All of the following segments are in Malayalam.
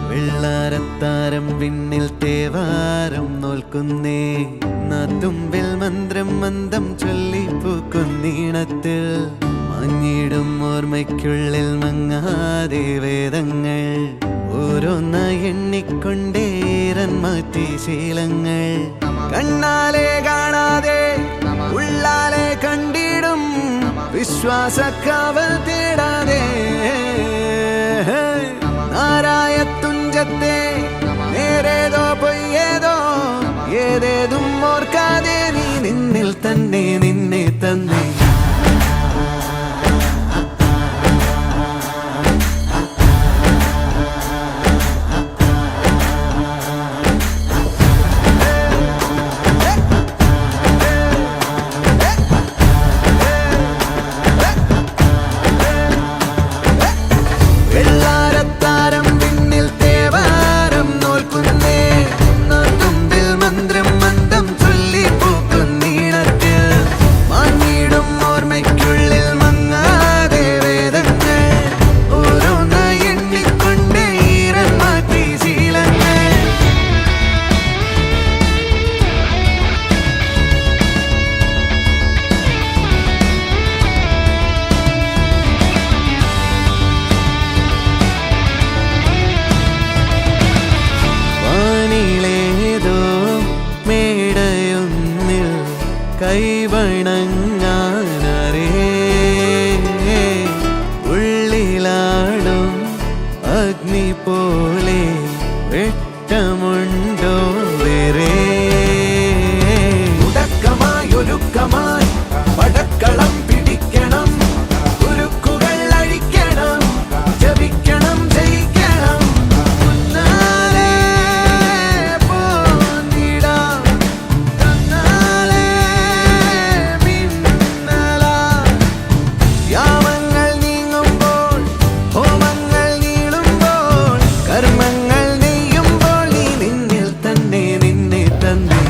വെള്ളാരത്താരം വിണ്ണിൽ തേവാരം നോൽക്കുന്നേ നാത്തുമ്പിൽ മന്ത്രം മന്ദം ചൊല്ലിപ്പൂക്കുന്നീണത്തിൽ മഞ്ഞിടും ഓർമ്മയ്ക്കുള്ളിൽ മങ്ങാതെ വേദങ്ങൾ ഓരോന്നായി എണ്ണിക്കൊണ്ടേരൻ മാറ്റി ശീലങ്ങൾ കണ്ണാലെ കാണാതെ ഉള്ളാലെ കണ്ടിടും വിശ്വാസക്കാവൽ തേടാതെ നാരായ തുഞ്ചത്തെ നേരേതോ പൊയ്യേതോ ഏതേതും ഓർക്കാതെ നീ നിന്നിൽ തന്നെ നിന്നെ തന്നെ കൈവണങ്ങാനരേ ഉള്ളിലാടും അഗ്നി പോലെ വെട്ടമുണ്ടോ വേറെ ഉടക്കമായൊരുക്കമായി പടക്കളം പിടിക്കണം ഉരുക്കുകൾ അഴിക്കണം ജപിക്കണം ജയിക്കണം മുന്നാലെ പോന്നിടാം തന്നാലെ യാമങ്ങൾ നീങ്ങുമ്പോൾ ഹോമങ്ങൾ നീളുമ്പോൾ കർമ്മങ്ങൾ നെയ്യുമ്പോൾ നീ നിന്നിൽ തന്നെ നിന്നെ തന്നെ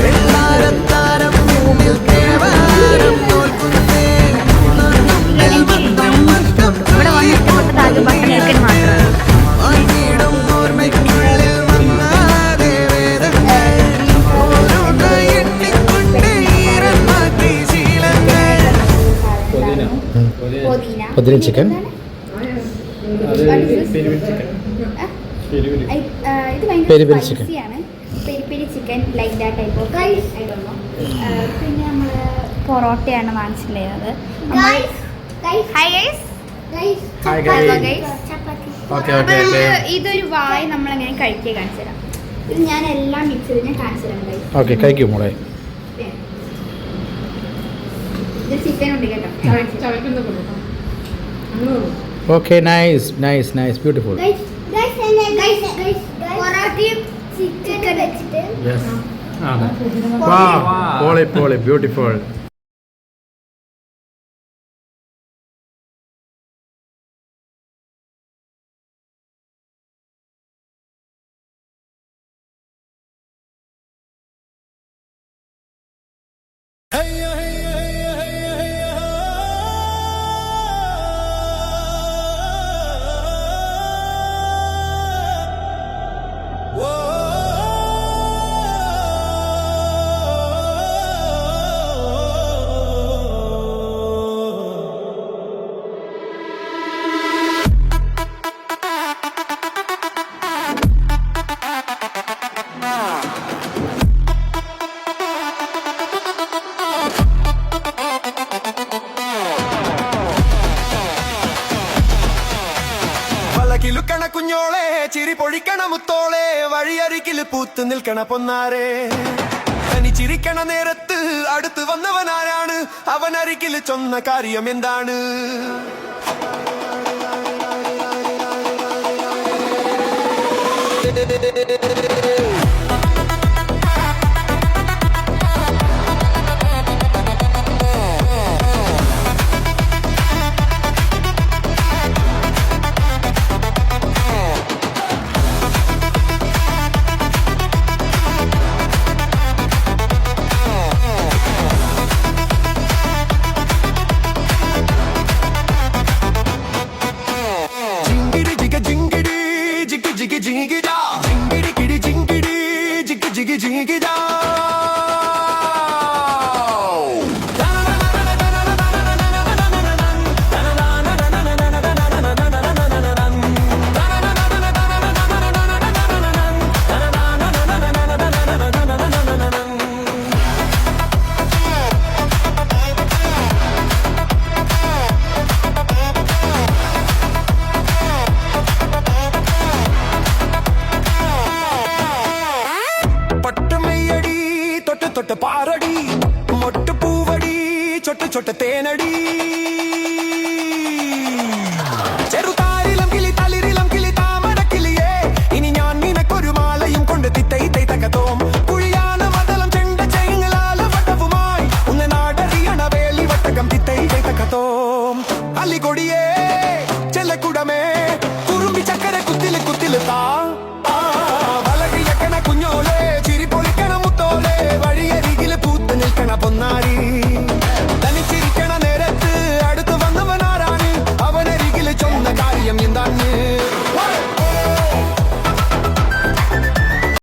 വെള്ളാരത്താരം മുന്നിൽ തേവാരം നോൽക്കുന്നേ മന്ത്രം മന്ത്രം ആയിടും ഓർമ്മയ്ക്കുള്ളിൽ മങ്ങാതെ വേദങ്ങൾ ഓരോന്നായി എണ്ണിക്കൊണ്ടേരൻ മാറ്റി ശീലങ്ങൾ പുതിന chicken peri peri chicken peri chicken like that type of I don't know. പിന്നെ നമ്മൾ പൊറോട്ടയാണ് വാങ്ങിച്ചിട്ടുള്ളത്. ഇതൊരു വായ് നമ്മളെങ്ങനെ കഴിക്കുക കാണിച്ചു തരാം. ഇത് ഞാൻ എല്ലാം മിക്സ് ചെയ്ത് ഞാൻ കാണിച്ചു തരാം. ഓക്കെ കഴിക്കും മോളെ. ഇത് ചിക്കൻ ഉണ്ട് കേട്ടോ. Okay nice nice nice beautiful. പൊറോട്ടയും ചിക്കൻ വെച്ചിട്ട് പോളി പോളി ബ്യൂട്ടിഫുൾ. കിലുക്കണ കുഞ്ഞോളെ ചിരി പൊഴിക്കണ മുത്തോളെ വഴിയരികിൽ പൂത്ത് നിൽക്കണ പൊന്നാരെ തനി ചിരിക്കണ നേരത്ത് അടുത്ത് വന്നവനാരാണ് അവനരികിൽ ചൊന്ന കാര്യം എന്താണ് की जाओ പട്ടുമെയ്യടി തൊട്ട് തൊട്ട് പാറടി മൊട്ട് പൂവടി ചൊട്ട് ചൊട്ട് തേനടി ചെറുത